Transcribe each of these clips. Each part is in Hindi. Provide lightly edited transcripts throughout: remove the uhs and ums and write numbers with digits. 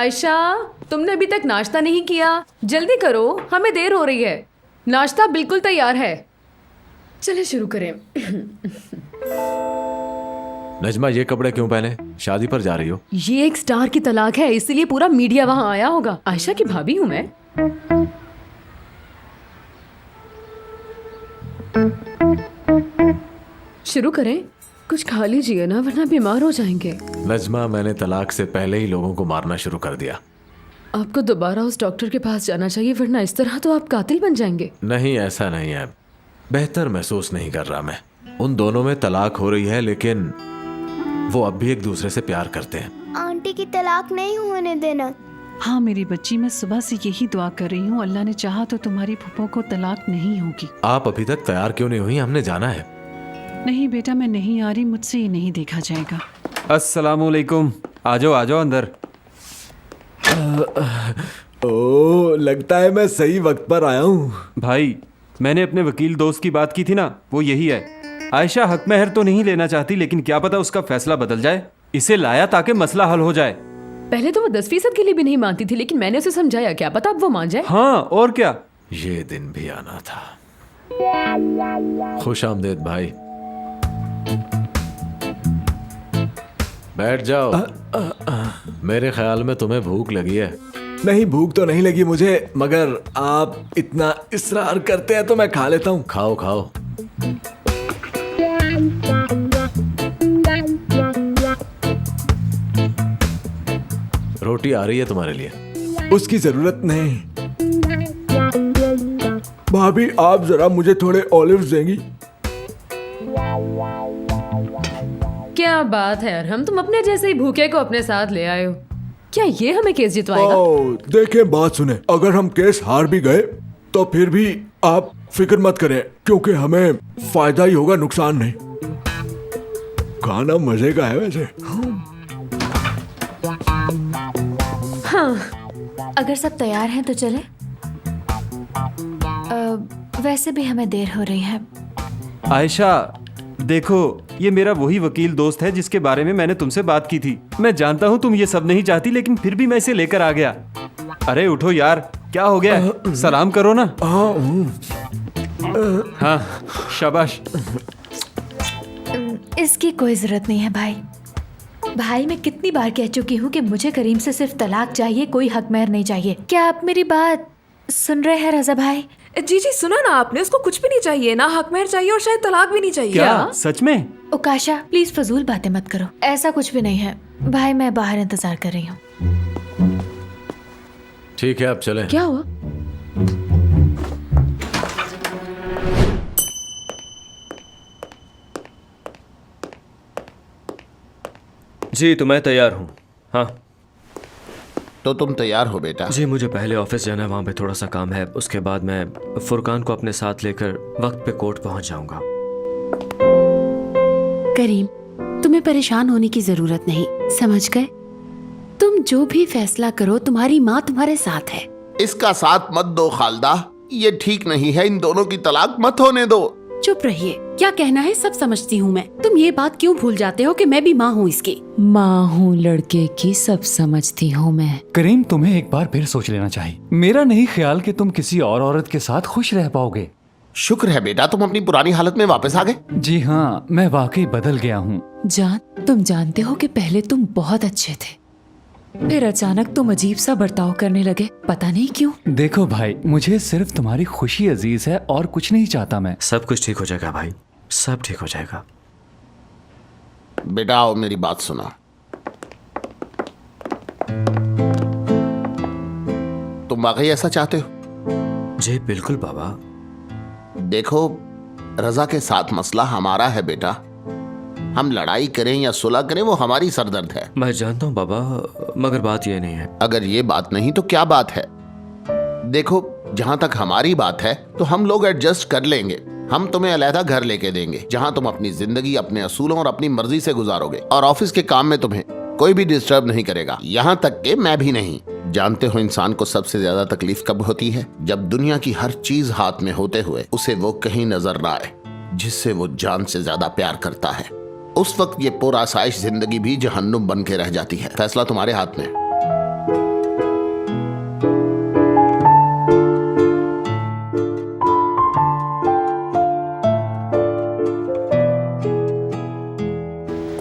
आयशा, तुमने अभी तक नाश्ता नहीं किया। जल्दी करो, हमें देर हो रही है। नाश्ता बिल्कुल तैयार है। चलिए शुरू करें। नजमा, ये कपड़े क्यों पहने? शादी पर जा रही हो? ये एक स्टार की तलाक है, इसलिए पूरा मीडिया वहाँ आया होगा। आयशा की भाभी हूँ मैं। शुरू करें? कुछ खा लीजिए ना, वरना बीमार हो जाएंगे। नजमा, मैंने तलाक से पहले ही लोगों को मारना शुरू कर दिया। आपको दोबारा उस डॉक्टर के पास जाना चाहिए, वरना इस तरह तो आप कातिल बन जाएंगे। नहीं, ऐसा नहीं है। बेहतर महसूस नहीं कर रहा मैं। उन दोनों में तलाक हो रही है, लेकिन वो अब भी एक दूसरे से प्यार करते हैं। आंटी की तलाक नहीं होने देना। हाँ मेरी बच्ची, मैं सुबह से यही दुआ कर रही हूँ, अल्लाह ने चाहा तो तुम्हारी फूफो को तलाक नहीं होगी। आप अभी तक तैयार क्यों नहीं हुई? हमने जाना है। नहीं बेटा, मैं नहीं आ रही, मुझसे ये नहीं देखा जाएगा। अस्सलामुअलैकुम। आ जाओ अंदर। ओ, लगता है मैं सही वक्त पर आया हूँ। भाई, मैंने अपने वकील दोस्त की बात की थी ना, वो यही है। आयशा हक महर तो नहीं लेना चाहती, लेकिन क्या पता उसका फैसला बदल जाए। इसे लाया ताकि मसला हल हो जाए। पहले तो वो 10% के लिए भी नहीं मानती थी, लेकिन मैंने उसे समझाया, क्या पता अब वो मान जाए। हाँ और क्या। ये दिन भी आना था। खुश आमदेद भाई, बैठ जाओ। मेरे ख्याल में तुम्हें भूख लगी है। नहीं, भूख तो नहीं लगी मुझे, मगर आप इतना इसरार करते हैं तो मैं खा लेता हूँ। खाओ खाओ। रोटी आ रही है तुम्हारे लिए। उसकी जरूरत नहीं। भाभी, आप जरा मुझे थोड़े ऑलिव्स देंगी? क्या बात है अरहम, तुम अपने जैसे ही भूखे को अपने साथ ले आए हो। क्या ये हमें केस जितवाएगा? देखें, बात सुने, अगर हम केस हार भी गए तो फिर भी आप फिक्र मत करें, क्योंकि हमें फायदा ही होगा, नुकसान नहीं। खाना मजे का है वैसे। हाँ, अगर सब तैयार हैं तो चले। वैसे भी हमें देर हो रही है। आयशा देखो, ये मेरा वही वकील दोस्त है जिसके बारे में मैंने तुमसे बात की थी। मैं जानता हूँ तुम ये सब नहीं चाहती, लेकिन फिर भी मैं इसे लेकर आ गया। अरे उठो यार, क्या हो गया? सलाम करो ना। हाँ शाबाश। इसकी कोई जरूरत नहीं है भाई। भाई, मैं कितनी बार कह चुकी हूँ कि मुझे करीम से सिर्फ तलाक चाहिए, कोई हक महर नहीं चाहिए। क्या आप मेरी बात सुन रहे हैं रजा भाई? जी जी, सुना ना आपने, उसको कुछ भी नहीं चाहिए, ना हक महर चाहिए और शायद तलाक भी नहीं चाहिए। क्या सच में? उकाशा, प्लीज फजूल बातें मत करो। ऐसा कुछ भी नहीं है भाई, मैं बाहर इंतजार कर रही हूँ। ठीक है, अब चलें। क्या हुआ? जी, तो मैं तैयार हूँ। हाँ तो तुम तैयार हो बेटा? जी, मुझे पहले ऑफिस जाना है, वहाँ पे थोड़ा सा काम है। उसके बाद मैं फुरकान को अपने साथ लेकर वक्त पे कोर्ट पहुँच जाऊँगा। करीम, तुम्हें परेशान होने की जरूरत नहीं, समझ गए? तुम जो भी फैसला करो, तुम्हारी माँ तुम्हारे साथ है। इसका साथ मत दो खालदा, ये ठीक नहीं है। इन दोनों की तलाक मत होने दो। चुप रहिए, क्या कहना है सब समझती हूँ मैं। तुम ये बात क्यों भूल जाते हो कि मैं भी माँ हूँ इसकी? माँ हूँ लड़के की, सब समझती हूँ मैं। करीम, तुम्हें एक बार फिर सोच लेना चाहिए। मेरा नहीं ख्याल कि तुम किसी और औरत के साथ खुश रह पाओगे। शुक्र है बेटा, तुम अपनी पुरानी हालत में वापस आ गए। जी हाँ, मैं वाकई बदल गया हूँ। जान, तुम जानते हो कि पहले तुम बहुत अच्छे थे, फिर अचानक तुम अजीब सा बर्ताव करने लगे, पता नहीं क्यों। देखो भाई, मुझे सिर्फ तुम्हारी खुशी अजीज है और कुछ नहीं चाहता मैं। सब कुछ ठीक हो जाएगा भाई, सब ठीक हो जाएगा। बेटा आओ, मेरी बात सुना। तुम वाकई ऐसा चाहते हो? जी बिल्कुल बाबा। देखो, रजा के साथ मसला हमारा है बेटा। हम लड़ाई करें या सुलह करें, वो हमारी सरदर्द है। मैं जानता हूँ बाबा, मगर बात ये नहीं है। अगर ये बात नहीं तो क्या बात है? देखो, जहां तक हमारी बात है तो हम लोग एडजस्ट कर लेंगे। हम तुम्हें अलहदा घर लेके देंगे, जहां तुम अपनी जिंदगी अपने असूलों और अपनी मर्जी से गुजारोगे, और ऑफिस के काम में तुम्हें कोई भी डिस्टर्ब नहीं करेगा, यहाँ तक कि मैं भी नहीं। जानते हो इंसान को सबसे ज्यादा तकलीफ कब होती है? जब दुनिया की हर चीज हाथ में होते हुए उसे वो कहीं नजर ना आए जिससे वो जान से ज्यादा प्यार करता है। उस वक्त ये पुरआसाइश जिंदगी भी जहन्नुम बन के रह जाती है। फैसला तुम्हारे हाथ में।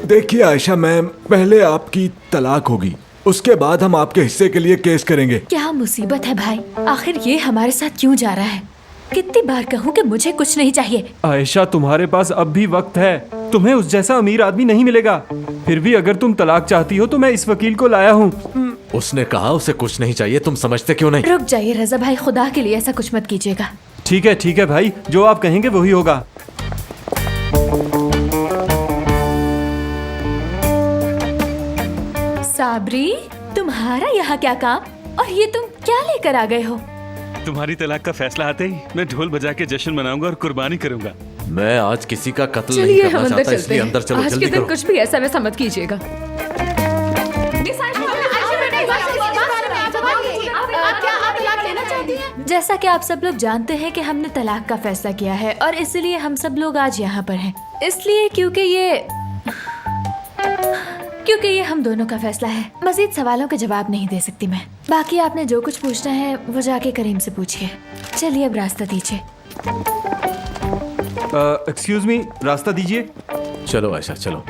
देखिए आयशा मैम, पहले आपकी तलाक होगी, उसके बाद हम आपके हिस्से के लिए केस करेंगे। क्या मुसीबत है भाई, आखिर ये हमारे साथ क्यों जा रहा है? कितनी बार कहूँ कि मुझे कुछ नहीं चाहिए। आयशा, तुम्हारे पास अब भी वक्त है, तुम्हें उस जैसा अमीर आदमी नहीं मिलेगा। फिर भी अगर तुम तलाक चाहती हो तो मैं इस वकील को लाया हूँ। उसने कहा उसे कुछ नहीं चाहिए, तुम समझते क्यों नहीं? रुक जाइए रजा भाई, खुदा के लिए ऐसा कुछ मत कीजिएगा। ठीक है भाई, जो आप कहेंगे वही होगा। साबरी, तुम्हारा यहाँ क्या काम, और ये तुम क्या लेकर आ गए हो? तुम्हारी तलाक का फैसला आते ही मैं ढोल बजा के जश्न मनाऊंगा और कुर्बानी करूंगा। मैं आज किसी का कत्ल नहीं चलिए करना हम अंदर चाहता, चलते इसलिए हैं। अंदर चलो, आज जल्दी के दिन करो। कुछ भी ऐसा वैसा मत कीजिएगा। जैसा कि आप सब लोग जानते हैं कि हमने तलाक का फैसला किया है और इसलिए हम सब लोग आज यहाँ पर हैं। इसलिए क्योंकि ये हम दोनों का फैसला है। मजीद सवालों के जवाब नहीं दे सकती मैं। बाकी आपने जो कुछ पूछना है वो जाके करीम से पूछिए। चलिए अब रास्ता दीजिए। एक्सक्यूज मी, रास्ता दीजिए। चलो आयशा चलो।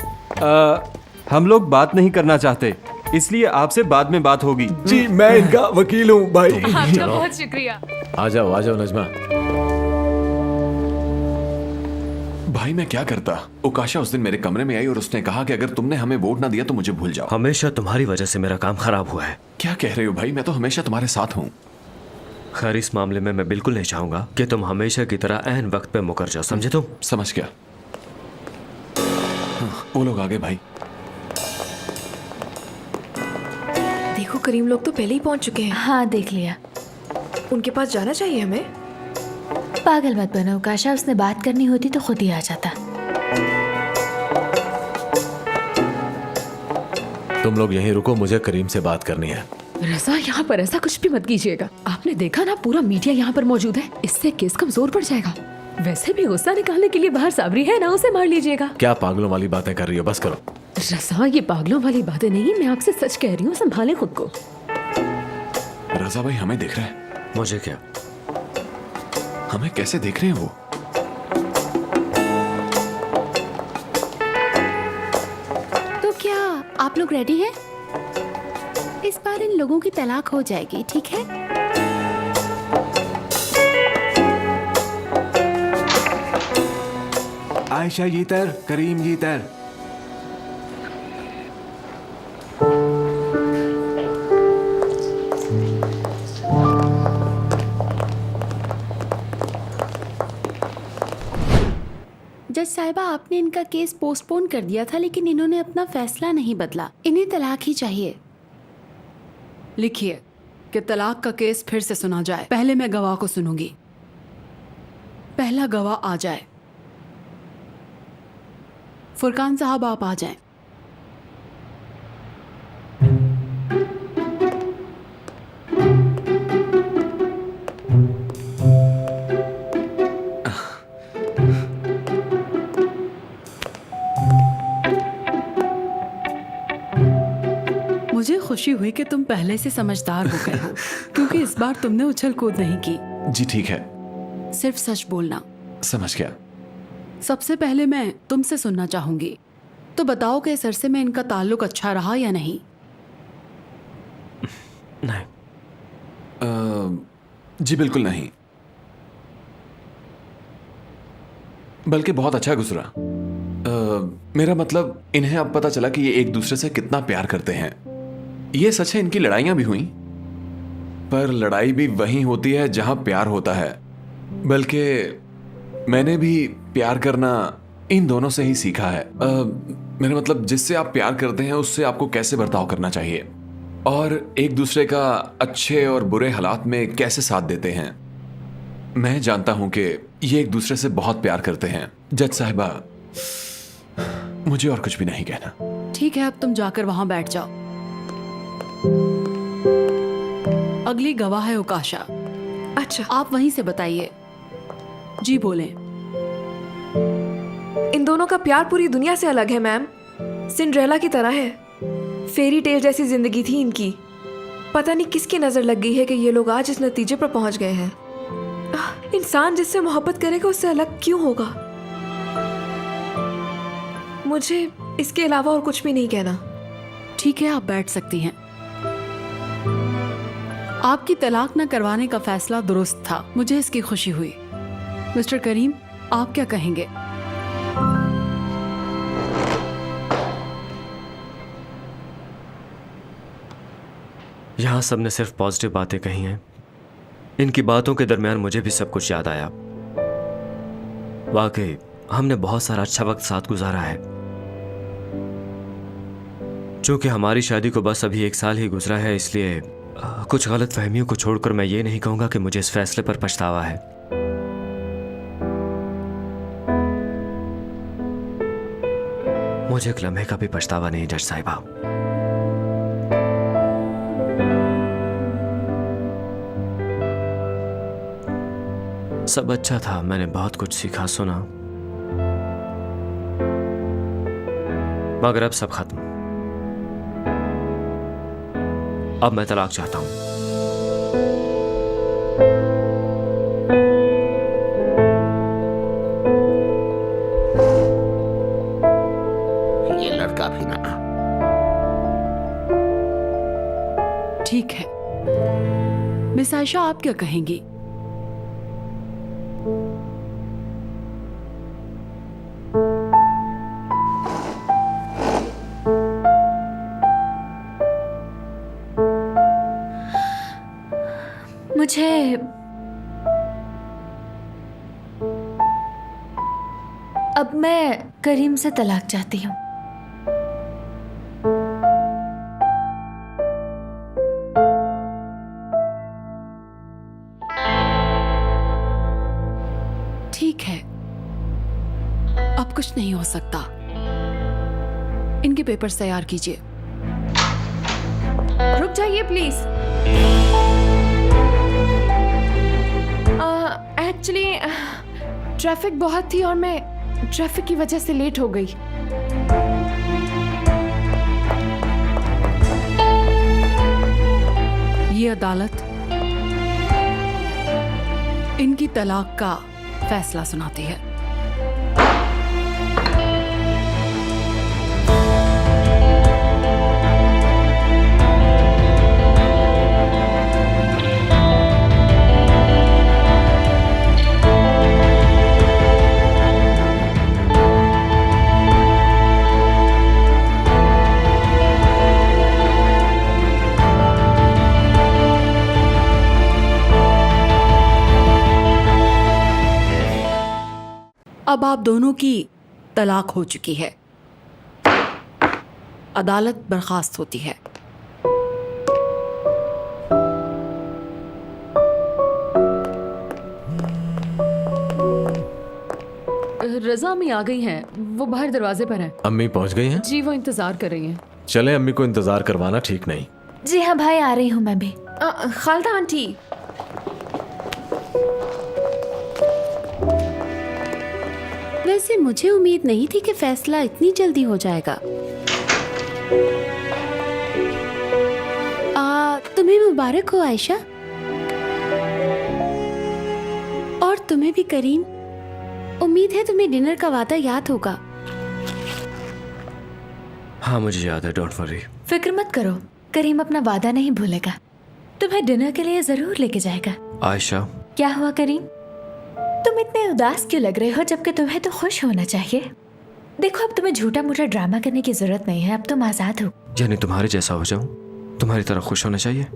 हम लोग बात नहीं करना चाहते, इसलिए आपसे बाद में बात होगी। जी मैं इनका वकील हूँ भाई। आपका बहुत शुक्रिया। आ जाओ नजमा। भाई मैं क्या करता? उकाशा उस दिन मेरे कमरे में आई और उसने कहा कि अगर तुमने हमें वोट ना दिया तो मुझे भूल जाओ। हमेशा तुम्हारी वजह से मेरा काम खराब हुआ है। क्या कह रहे हो भाई? मैं तो हमेशा तुम्हारे साथ हूँ। खैर, इस मामले में मैं बिल्कुल नहीं चाहूंगा कि तुम हमेशा की तरह ऐन वक्त पे मुकर जाओ, समझे तुम? समझ गया। वो लोग आ गए भाई। देखो करीम लोग तो पहले ही पहुंच चुके हैं। हाँ देख लिया। उनके पास जाना चाहिए हमें। पागल मत बनो काशा, उसने बात करनी होती तो खुद ही आ जाता। तुम लोग यहीं रुको, मुझे करीम से बात करनी है। रजा, यहाँ पर ऐसा कुछ भी मत कीजिएगा। आपने देखा ना, पूरा मीडिया यहाँ पर मौजूद है, इससे केस कमजोर पड़ जाएगा। वैसे भी गुस्सा निकालने के लिए बाहर साबरी है ना, उसे मार लीजिएगा। क्या पागलों वाली बातें कर रही हो? बस करो। रजा, ये पागलों वाली बातें नहीं, मैं आपसे सच कह रही हूँ, संभाले खुद को। रजा भाई हमें देख रहे हैं। मुझे क्या? हमें कैसे देख रहे हैं वो? तो क्या आप लोग रेडी हैं? इस बार इन लोगों की तलाक हो जाएगी, ठीक है? आयशा जीतर, करीम जीतर। जज साहिबा, आपने इनका केस पोस्टपोन कर दिया था, लेकिन इन्होंने अपना फैसला नहीं बदला। इन्हें तलाक ही चाहिए। लिखिए कि तलाक का केस फिर से सुना जाए। पहले मैं गवाह को सुनूंगी। पहला गवाह आ जाए। फुरकान साहब आप आ जाएं। मुझे खुशी हुई कि तुम पहले से समझदार हो गए हो, क्योंकि इस बार तुमने उछल कूद नहीं की। जी ठीक है। सिर्फ सच बोलना। समझ गया। सबसे पहले मैं तुमसे सुनना चाहूंगी, तो बताओ कि इस अरसे में इनका ताल्लुक अच्छा रहा या नहीं? नहीं। जी बिल्कुल नहीं, बल्कि बहुत अच्छा गुजरा। मेरा मतलब इन्हें अब पता चला कि ये एक दूसरे से कितना प्यार करते हैं। ये सच है, इनकी लड़ाइयां भी हुई, पर लड़ाई भी वहीं होती है जहां प्यार होता है। बल्कि मैंने भी प्यार करना इन दोनों से ही सीखा है। मेरा मतलब जिससे आप प्यार करते हैं उससे आपको कैसे बर्ताव करना चाहिए और एक दूसरे का अच्छे और बुरे हालात में कैसे साथ देते हैं। मैं जानता हूं कि ये एक दूसरे से बहुत प्यार करते हैं। जज साहिबा, मुझे और कुछ भी नहीं कहना। ठीक है, अब तुम जाकर वहां बैठ जाओ। अगली गवाह है उकाशा। अच्छा, आप वहीं से बताइए। जी बोलें। इन दोनों का प्यार पूरी दुनिया से अलग है मैम। सिंड्रेला की तरह है। फेरी टेल जैसी जिंदगी थी इनकी। पता नहीं किसकी नजर लग गई है कि ये लोग आज इस नतीजे पर पहुंच गए हैं। इंसान जिससे मोहब्बत करेगा उससे अलग क्यों होगा? मुझे इसके अलावा और कुछ भी नहीं कहना। ठीक है, आप बैठ सकती हैं। आपकी तलाक न करवाने का फैसला दुरुस्त था, मुझे इसकी खुशी हुई। मिस्टर करीम, आप क्या कहेंगे? यहाँ सबने सिर्फ पॉजिटिव बातें कही हैं। इनकी बातों के दरमियान मुझे भी सब कुछ याद आया। वाकई हमने बहुत सारा अच्छा वक्त साथ गुजारा है। चूंकि हमारी शादी को बस अभी 1 साल ही गुजरा है, इसलिए कुछ गलत फहमियों को छोड़कर मैं ये नहीं कहूंगा कि मुझे इस फैसले पर पछतावा है। मुझे एक लम्हे का भी पछतावा नहीं जज साहिबा। सब अच्छा था, मैंने बहुत कुछ सीखा सुना, मगर अब सब खत्म। अब मैं तलाक चाहता हूं। ये लड़का भी ना। ठीक है मिस आयशा, आप क्या कहेंगी? मुझे अब मैं करीम से तलाक चाहती हूँ। ठीक है, अब कुछ नहीं हो सकता। इनके पेपर्स तैयार कीजिए। रुक जाइए प्लीज। एक्चुअली ट्रैफिक बहुत थी और मैं ट्रैफिक की वजह से लेट हो गई। ये अदालत इनकी तलाक का फैसला सुनाती है। अब आप दोनों की तलाक हो चुकी है। अदालत बर्खास्त होती है। रजा अम्मी आ गई हैं, वो बाहर दरवाजे पर हैं। अम्मी पहुंच गई हैं? जी वो इंतजार कर रही हैं। चले, अम्मी को इंतजार करवाना ठीक नहीं। जी हाँ भाई, आ रही हूँ मैं भी। खालदा आंटी, वैसे मुझे उम्मीद नहीं थी कि फैसला इतनी जल्दी हो जाएगा। तुम्हें मुबारक हो आयशा, और तुम्हें भी करीम। उम्मीद है तुम्हें डिनर का वादा याद होगा। हाँ मुझे याद है, डोंट वरी। फिक्र मत करो, करीम अपना वादा नहीं भूलेगा। तुम्हें डिनर के लिए जरूर लेके जाएगा। आयशा, क्या हुआ करीम? तुम इतने उदास क्यों लग रहे हो, जबकि तुम्हें तो खुश होना चाहिए। देखो अब तुम्हें झूठा मूठा ड्रामा करने की जरूरत नहीं है, अब तुम आजाद हो। यानी तुम्हारे जैसा हो जाऊं, तुम्हारी तरह खुश होना चाहिए।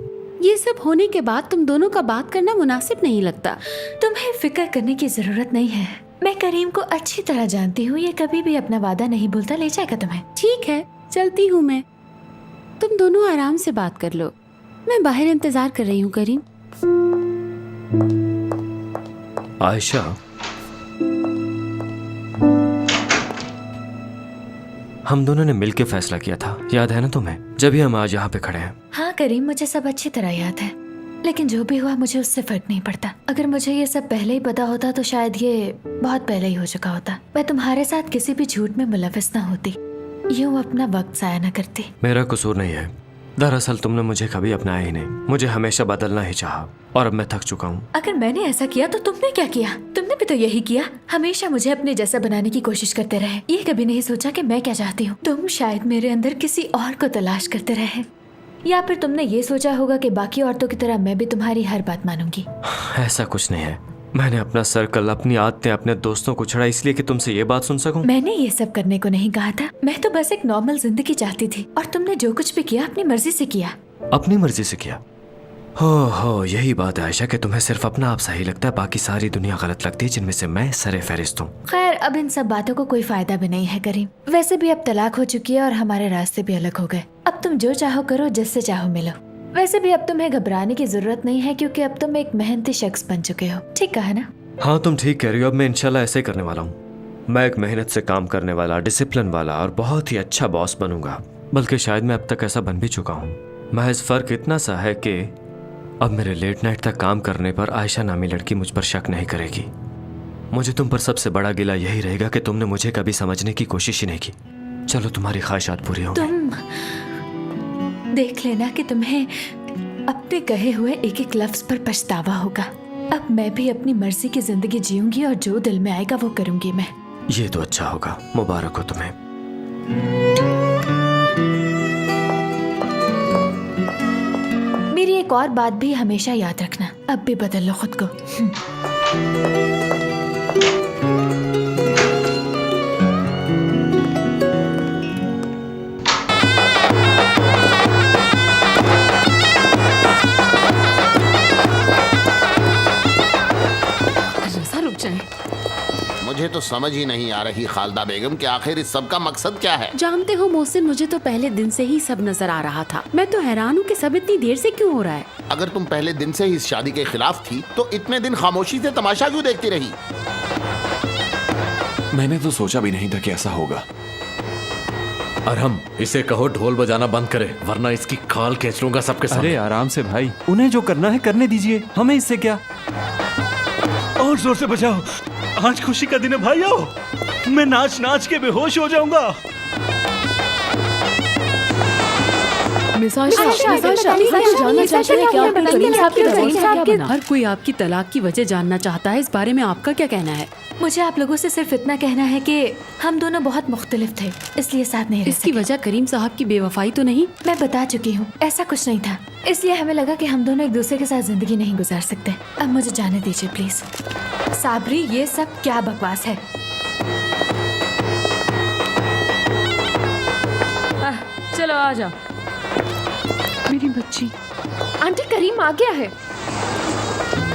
ये सब होने के बाद तुम दोनों का बात करना मुनासिब नहीं लगता। तुम्हें फिक्र करने की जरूरत नहीं है, मैं करीम को अच्छी तरह जानती हूँ। ये कभी भी अपना वादा नहीं भूलता, ले जाएगा तुम्हें। ठीक है, चलती हूँ मैं। तुम दोनों आराम से बात कर लो, मैं बाहर इंतजार कर रही हूँ। करीम। आयशा, हम दोनों ने मिलकर फैसला किया था, याद है ना तुम्हें, जब ही हम आज यहाँ पे खड़े हैं। हाँ करीम, मुझे सब अच्छी तरह याद है, लेकिन जो भी हुआ मुझे उससे फर्क नहीं पड़ता। अगर मुझे ये सब पहले ही पता होता तो शायद ये बहुत पहले ही हो चुका होता। मैं तुम्हारे साथ किसी भी झूठ में मुलविस ना होती, यूँ अपना वक्त जाया न करती। मेरा कसूर नहीं है, दरअसल तुमने मुझे कभी अपनाया ही नहीं, मुझे हमेशा बदलना ही चाहा और अब मैं थक चुका हूँ। अगर मैंने ऐसा किया तो तुमने क्या किया? तुमने भी तो यही किया, हमेशा मुझे अपने जैसा बनाने की कोशिश करते रहे। ये कभी नहीं सोचा कि मैं क्या चाहती हूँ। तुम शायद मेरे अंदर किसी और को तलाश करते रहे, या फिर तुमने ये सोचा होगा कि बाकी औरतों की तरह मैं भी तुम्हारी हर बात मानूंगी। ऐसा कुछ नहीं है। मैंने अपना सर्कल, अपनी आदतें, अपने दोस्तों को छोड़ा इसलिए कि तुमसे ये बात सुन सकूं। मैंने ये सब करने को नहीं कहा था। मैं तो बस एक नॉर्मल जिंदगी चाहती थी और तुमने जो कुछ भी किया अपनी मर्जी से किया। अपनी मर्जी से किया? हो यही बात है आयशा कि तुम्हें सिर्फ अपना आप सही लगता है, बाकी सारी दुनिया गलत लगती है, जिनमें से मैं सरे फहरिस्त हूँ। खैर, अब इन सब बातों को कोई फायदा भी नहीं है करीम। वैसे भी अब तलाक हो चुकी है और हमारे रास्ते भी अलग हो गए। अब तुम जो चाहो करो, जिससे चाहो मिलो। वैसे भी अब तुम्हें घबराने की जरूरत नहीं है, क्योंकि अब तुम एक मेहनती शख्स बन चुके हो। ठीक कहा ना? हाँ, तुम ठीक कह रही हो। अब मैं इंशाल्लाह ऐसे ही करने वाला हूँ। मैं एक मेहनत से काम करने वाला, डिसिप्लिन वाला और बहुत ही अच्छा बॉस बनूंगा। बल्कि शायद मैं अब तक ऐसा बन भी चुका हूँ। महज फर्क इतना सा है कि अब मेरे लेट नाइट तक काम करने पर आयशा नामी लड़की मुझ पर शक नहीं करेगी। मुझे तुम पर सबसे बड़ा गिला यही रहेगा कि तुमने मुझे कभी समझने की कोशिश ही नहीं की। चलो, तुम्हारी ख्वाहिशात पूरी हो। तुम देख लेना कि तुम्हें अपने कहे हुए एक एक लफ्ज पर पछतावा होगा। अब मैं भी अपनी मर्जी की जिंदगी जीऊंगी और जो दिल में आएगा वो करूंगी मैं। ये तो अच्छा होगा। मुबारक हो तुम्हें। मेरी एक और बात भी हमेशा याद रखना, अब भी बदल लो खुद को। मुझे तो समझ ही नहीं आ रही खालदा बेगम कि आखिर इस सब का मकसद क्या है। जानते हो मोहसिन, मुझे तो पहले दिन से ही सब नजर आ रहा था। मैं तो हैरान हूँ कि सब इतनी देर से क्यों हो रहा है। अगर तुम पहले दिन से ही इस शादी के खिलाफ थी तो इतने दिन खामोशी से तमाशा क्यों देखती रही? मैंने तो सोचा भी नहीं था कि ऐसा होगा। अरहम, इसे कहो ढोल बजाना बंद करे, वरना इसकी खाल खींच लूंगा सबके सामने। अरे आराम से भाई, उन्हें जो करना है करने दीजिए, हमें इससे क्या। और जोर से बजाओ, आज खुशी का दिन है भाइयों। मैं नाच नाच के बेहोश हो जाऊंगा। हर कोई आपकी तलाक की वजह जानना चाहता है। इस बारे में आपका क्या कहना है? मुझे आप लोगों से सिर्फ इतना कहना है कि हम दोनों बहुत मुख्तलिफ थे, इसलिए साथ नहीं रह इसकी सके। वजह करीम साहब की बेवफाई तो नहीं? मैं बता चुकी हूँ, ऐसा कुछ नहीं था। इसलिए हमें लगा कि हम दोनों एक दूसरे के साथ जिंदगी नहीं गुजार सकते। अब मुझे जाने दीजिए प्लीज। साबरी, ये सब क्या बकवास है? चलो आ जाओ। मेरी बच्ची। आंटी, करीम आ गया है।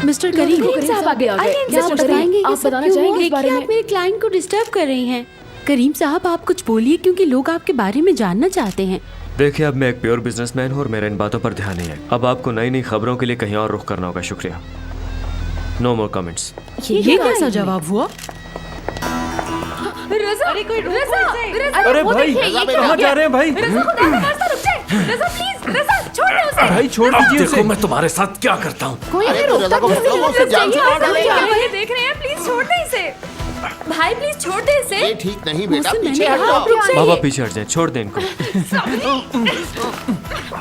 मिस्टर करीम, साहब आ गए। क्या आप बताएंगे कि सब क्यों हुआ? देखिए, आप मेरे क्लाइंट को डिस्टर्ब कर रही हैं। करीम साहब, आप कुछ बोलिए, क्योंकि लोग आपके बारे में जानना चाहते हैं। देखिए, अब मैं एक प्योर बिजनेसमैन हूँ और मेरा इन बातों पर ध्यान नहीं है। अब आपको नई नई खबरों के लिए कहीं और रुख करना होगा। शुक्रिया। नो मोर कमेंट्स। ये कैसा जवाब हुआ? रज़ा, अरे कोई रज़ा, अरे भाई, कहाँ जा रहे हैं भाई? रज़ा प्लीज, रज़ा छोड़ दो उसे। भाई छोड़ दीजिए उसे। देखो मैं तुम्हारे साथ क्या करता हूँ। अरे तो रज़ा को पकड़ो, उसे जान से मार डालेगा। ये देख रहे हैं, प्लीज छोड़ दे इसे। भाई प्लीज छोड़ दे इसे। ये ठीक नहीं बेटा, मुझसे पीछे मैंने हट जाओ। बाबा पीछे हट जाए, छोड़ दे इनको।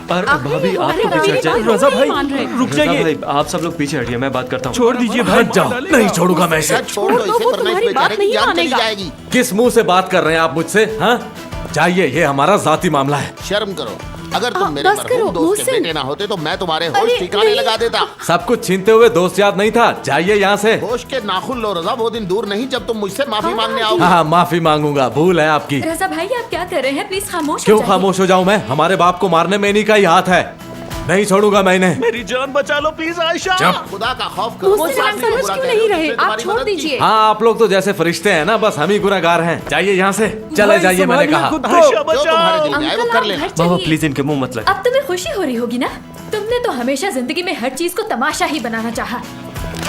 अरे भाभी, आप तो पीछे हट जाए। रज़ा भाई, रुक रज़ा जाइए। भाई, आप सब लोग पीछे हटिए, मैं बात करता हूँ। छोड़ दीजिए भाई। हट जाओ, नहीं छोड़ूंगा मैं इसे। छोड़ दो इसे, वरना इस बेचारे की जान चली जाएगी। किस मुंह से बात कर रहे हैं आप मुझसे? हाँ, जाइए, ये हमारा जाती मामला है। शर्म करो। अगर तुम मेरे बस करो, मरहूम दोस्त के मोहसिन। बेटे ना होते तो मैं तुम्हारे होश ठिकाने लगा देता। सब कुछ छीनते हुए दोस्त याद नहीं था। जाइए यहाँ से। होश के नाखून लो रज़ा, वो दिन दूर नहीं जब तुम मुझसे माफी मांगने आओगे। हाँ, माफी मांगूंगा, भूल है आपकी। रज़ा भाई, आप क्या कर रहे हैं? प्लीज खामोश हो क्यों जाइए। खामोश हो जाऊं मैं? हमारे बाप को मारने में इन्हीं का ही हाथ है। नहीं छोड़ूंगा मैं इन्हें। मेरी जान बचा लो प्लीज आयशा। खुदा का खौफ करो। मुझसे आप समझ क्यों नहीं रहे? आप छोड़ दीजिए। हाँ, आप लोग तो जैसे फरिश्ते हैं ना, बस हम ही गुनहगार हैं। जाइए यहाँ से, चले जाइए, मैंने कहा। आयशा जो तुम्हारे बचाओ। दिल में आए वो अंकल, कर आप लेना। घर बाबा चलिए। प्लीज इनके मुंह मत लगे। अब तुम्हें खुशी हो रही होगी ना? तुमने तो हमेशा जिंदगी में हर चीज को तमाशा ही बनाना चाहा,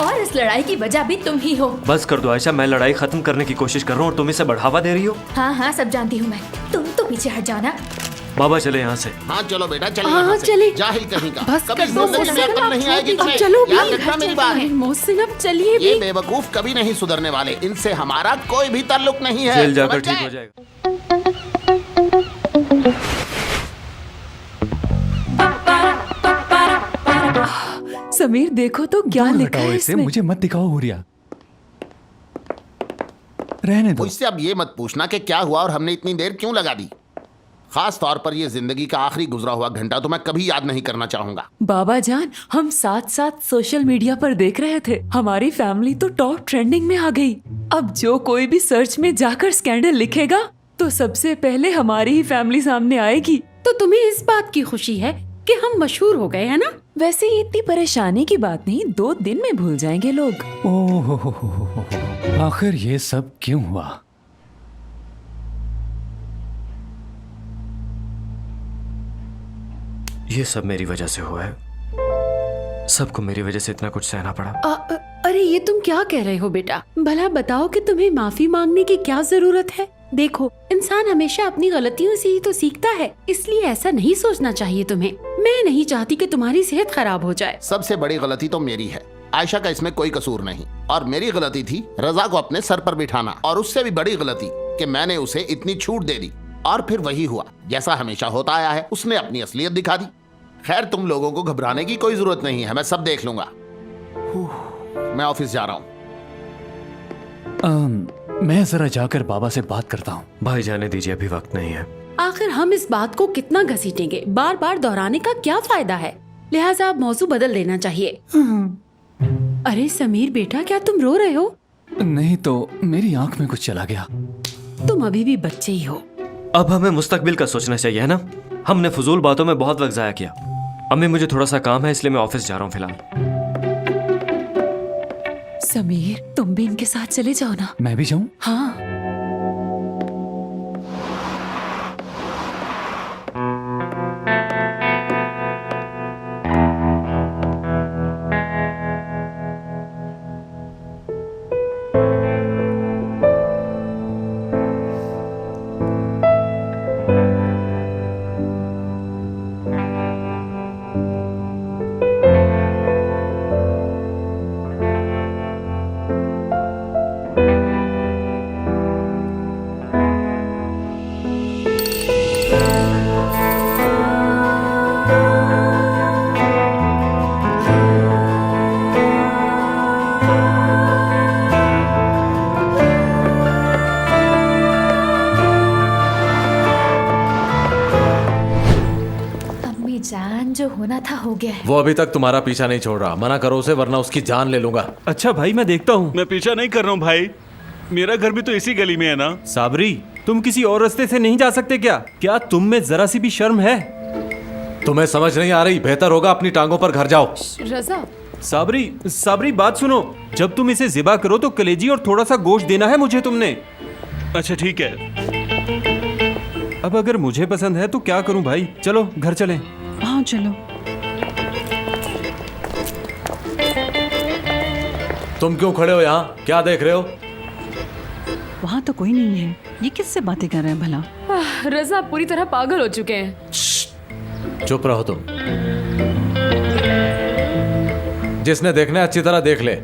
और इस लड़ाई की वजह भी तुम ही हो। बस कर दो आयशा, मैं लड़ाई खत्म करने की कोशिश कर रहा हूँ और तुम इसे बढ़ावा दे रही हो। हाँ हाँ, सब जानती हूँ मैं। तुम तो पीछे हट जाना। बाबा चले यहाँ से। हाँ चलो बेटा, चलो हाँ, यहाँ से। चले। जाहिल कहीं का। बस कभी कर दो, जिंदगी में मोहसिन, अकल नहीं आएगी अब तुम्हें। चलो याद भी। रखना मेरी बात। मोहसिन, अब चलिए ये भी। बेवकूफ कभी नहीं सुधरने वाले। इनसे हमारा कोई भी ताल्लुक नहीं है। जेल जाकर समझ ठीक गए? हो जाएगा। समीर देखो तो क्या दूर लिखा हटाओ है इसे, इसमें। मुझे मत दिखाओ हुरिया, रहने दो। मुझसे अब ये मत पूछना कि क्या हुआ और हमने इतनी देर क्यों लगा दी। खास तौर पर ये जिंदगी का आखिरी गुजरा हुआ घंटा तो मैं कभी याद नहीं करना चाहूंगा। बाबा जान, हम साथ साथ सोशल मीडिया पर देख रहे थे, हमारी फैमिली तो टॉप ट्रेंडिंग में आ गई। अब जो कोई भी सर्च में जाकर स्कैंडल लिखेगा तो सबसे पहले हमारी ही फैमिली सामने आएगी। तो तुम्हें इस बात की खुशी है कि हम मशहूर हो गए हैं ना? वैसे ये इतनी परेशानी की बात नहीं, 2 दिन में भूल जाएंगे लोग। ओह आखिर ये सब क्यों हुआ? ये सब मेरी वजह से हुआ है। सबको मेरी वजह से इतना कुछ सहना पड़ा। अरे ये तुम क्या कह रहे हो बेटा? भला बताओ कि तुम्हें माफी मांगने की क्या जरूरत है? देखो, इंसान हमेशा अपनी गलतियों से ही तो सीखता है, इसलिए ऐसा नहीं सोचना चाहिए तुम्हें। मैं नहीं चाहती कि तुम्हारी सेहत खराब हो जाए। सबसे बड़ी गलती तो मेरी है, आयशा का इसमें कोई कसूर नहीं। और मेरी गलती थी रजा को अपने सर पर बिठाना, और उससे भी बड़ी गलती कि मैंने उसे इतनी छूट दे दी। और फिर वही हुआ जैसा हमेशा होता आया है, उसने अपनी असलियत दिखा दी। खैर, तुम लोगों को घबराने की कोई जरूरत नहीं है, मैं सब देख लूंगा। मैं ऑफिस जा रहा हूँ। मैं जरा जाकर बाबा से बात करता हूँ। भाई जाने दीजिए, अभी वक्त नहीं है। आखिर हम इस बात को कितना घसीटेंगे? बार बार दोहराने का क्या फायदा है? लिहाजा अब मौजू बदल देना चाहिए। अरे समीर बेटा, क्या तुम रो रहे हो? नहीं तो मेरी आंख में कुछ चला गया। तुम अभी भी बच्चे ही हो। अब हमें मुस्तकबिल का सोचना चाहिए, है ना? हमने फजूल बातों में बहुत वक्त जाया किया। अम्मी, मुझे थोड़ा सा काम है, इसलिए मैं ऑफिस जा रहा हूँ फिलहाल। समीर, तुम भी इनके साथ चले जाओ ना। मैं भी जाऊँ? हाँ। जान, जो होना था हो गया है। वो अभी तक तुम्हारा पीछा नहीं छोड़ रहा, मना करो उसे वरना उसकी जान ले लूंगा। अच्छा भाई, मैं देखता हूँ। मैं पीछा नहीं कर रहा हूँ भाई, मेरा घर भी तो इसी गली में है ना। साबरी, तुम किसी और रास्ते से नहीं जा सकते क्या? क्या तुम में जरा सी भी शर्म है? तुम्हें समझ नहीं आ रही? बेहतर होगा अपनी टांगों पर घर जाओ। रजा, साबरी बात सुनो। जब तुम इसे ज़िबा करो तो कलेजी और थोड़ा सा गोश्त देना है मुझे तुमने। अच्छा ठीक है। अब अगर मुझे पसंद है तो क्या करूं भाई? चलो घर चलें। हाँ चलो। तुम क्यों खड़े हो यहाँ? क्या देख रहे हो? वहाँ तो कोई नहीं है, ये किससे बातें कर रहे हैं भला? रजा पूरी तरह पागल हो चुके हैं। चुप रहो तुम। जिसने देखना है अच्छी तरह देख ले।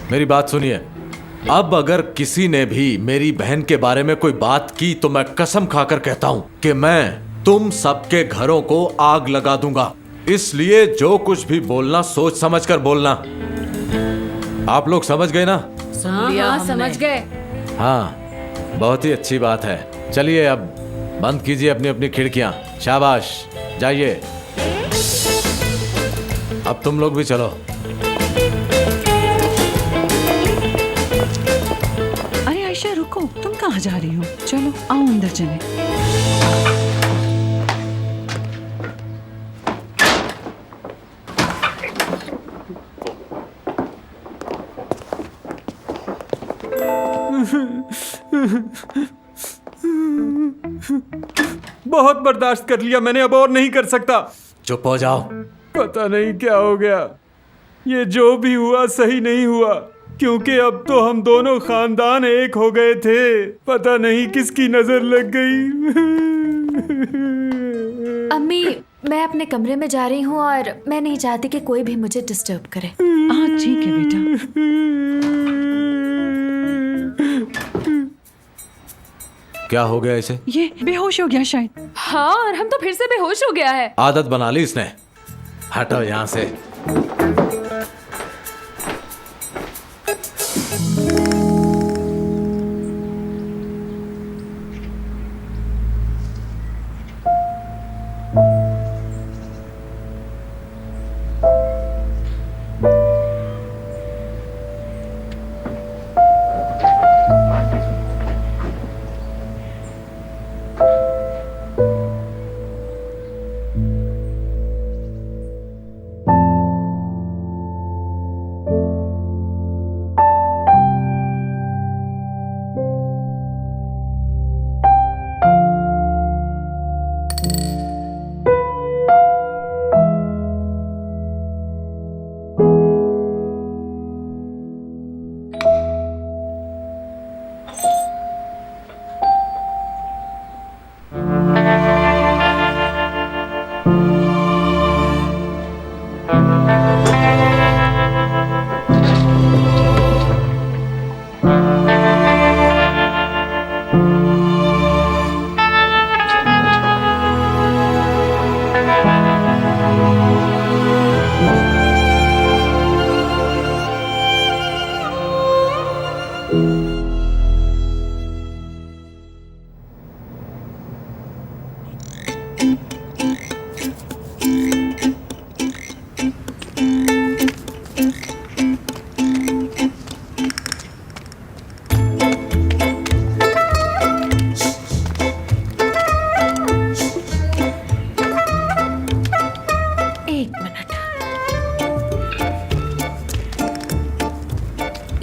मेरी बात सुनिए। अब अगर किसी ने भी मेरी बहन के बारे में कोई बात की तो मैं कसम खाकर कहता हूं कि मैं तुम सबके घरों को आग लगा दूंगा। इसलिए जो कुछ भी बोलना सोच समझ कर बोलना। आप लोग समझ गए ना? हाँ, समझ गए। हाँ, बहुत ही अच्छी बात है। चलिए अब बंद कीजिए अपनी अपनी खिड़कियां। शाबाश, जाइए। अब तुम लोग भी चलो। अरे आयशा रुको, तुम कहाँ जा रही हो? चलो आओ अंदर चले। बहुत बर्दाश्त कर लिया मैंने, अब और नहीं कर सकता। चुप हो जाओ। पता नहीं क्या हो गया। ये जो भी हुआ सही नहीं हुआ, क्योंकि अब तो हम दोनों खानदान एक हो गए थे। पता नहीं किसकी नजर लग गई। अम्मी, मैं अपने कमरे में जा रही हूँ और मैं नहीं चाहती कि कोई भी मुझे डिस्टर्ब करे। हाँ ठीक है बेटा। क्या हो गया इसे? ये बेहोश हो गया शायद। हाँ, और हम तो फिर से बेहोश हो गया है। आदत बना ली इसने। हटो यहाँ से।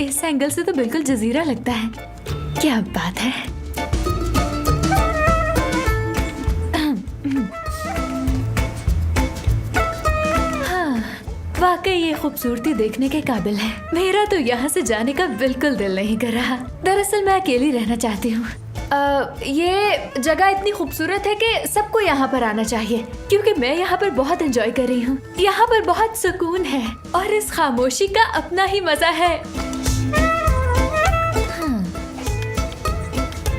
इस एंगल से तो बिल्कुल जजीरा लगता है। क्या बात है। हाँ, वाकई ये खूबसूरती देखने के काबिल है। मेरा तो यहाँ से जाने का बिल्कुल दिल नहीं कर रहा। दरअसल मैं अकेली रहना चाहती हूँ। ये जगह इतनी खूबसूरत है कि सबको यहाँ पर आना चाहिए, क्योंकि मैं यहाँ पर बहुत एंजॉय कर रही हूँ। यहाँ पर बहुत सुकून है और इस खामोशी का अपना ही मजा है।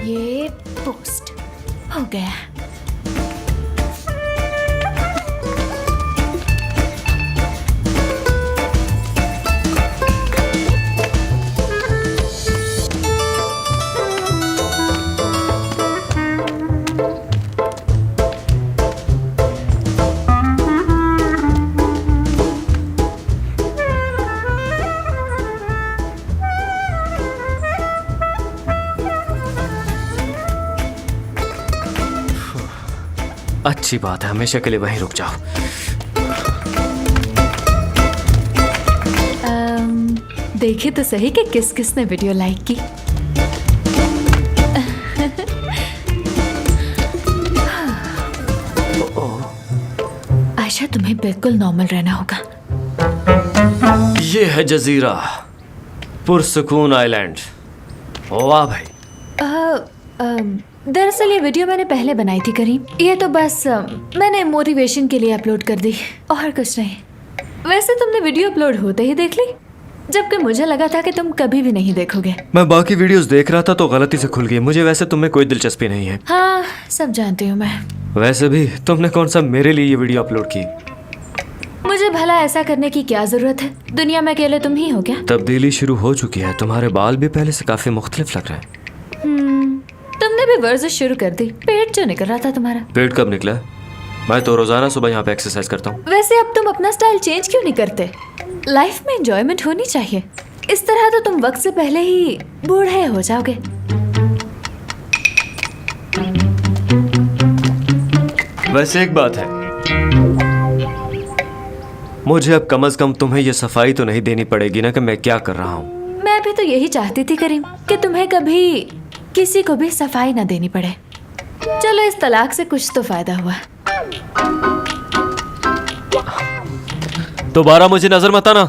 ये पोस्ट हो गया। अच्छी बात है, हमेशा के लिए वहीं रुक जाओ। देखिए तो सही कि किस किस ने वीडियो लाइक की। आयशा, तुम्हें बिल्कुल नॉर्मल रहना होगा। ये है जजीरा, पुरसुकून आइलैंड। वाह भाई। दरअसल ये वीडियो मैंने पहले बनाई थी करीम। ये तो बस मैंने मोटिवेशन के लिए अपलोड कर दी और कुछ नहीं। वैसे तुमने वीडियो अपलोड होते ही देख ली, जबकि मुझे लगा था कि तुम कभी भी नहीं देखोगे। मैं बाकी वीडियोस देख रहा था तो गलती से खुल गई। मुझे वैसे तुम में कोई दिलचस्पी नहीं है। हाँ, सब जानती हूँ मैं। वैसे भी तुमने कौन सा मेरे लिए ये वीडियो अपलोड की? मुझे भला ऐसा करने की क्या जरूरत है? दुनिया में अकेले तुम ही हो क्या? तब्दीली शुरू हो चुकी है। तुम्हारे बाल भी पहले से काफी मुख्तलिफ लग रहे हैं। तुमने भी वर्जिश शुरू कर दी। पेट जो निकल रहा था तुम्हारा। पेट कब निकला? मैं तो रोजाना सुबह यहाँ पे एक्सरसाइज करता हूँ। वैसे अब तुम अपना स्टाइल चेंज क्यों नहीं करते? लाइफ में एंजॉयमेंट होनी चाहिए। इस तरह तो तुम वक्त से पहले ही बूढ़े हो जाओगे। वैसे एक बात है, मुझे अब कम से कम तुम्हें ये सफाई तो नहीं देनी पड़ेगी ना कि मैं क्या कर रहा हूँ। मैं भी तो यही चाहती थी करीम कि तुम्हें कभी किसी को भी सफाई ना देनी पड़े। चलो, इस तलाक से कुछ तो फायदा हुआ। दोबारा मुझे नजर मत आना।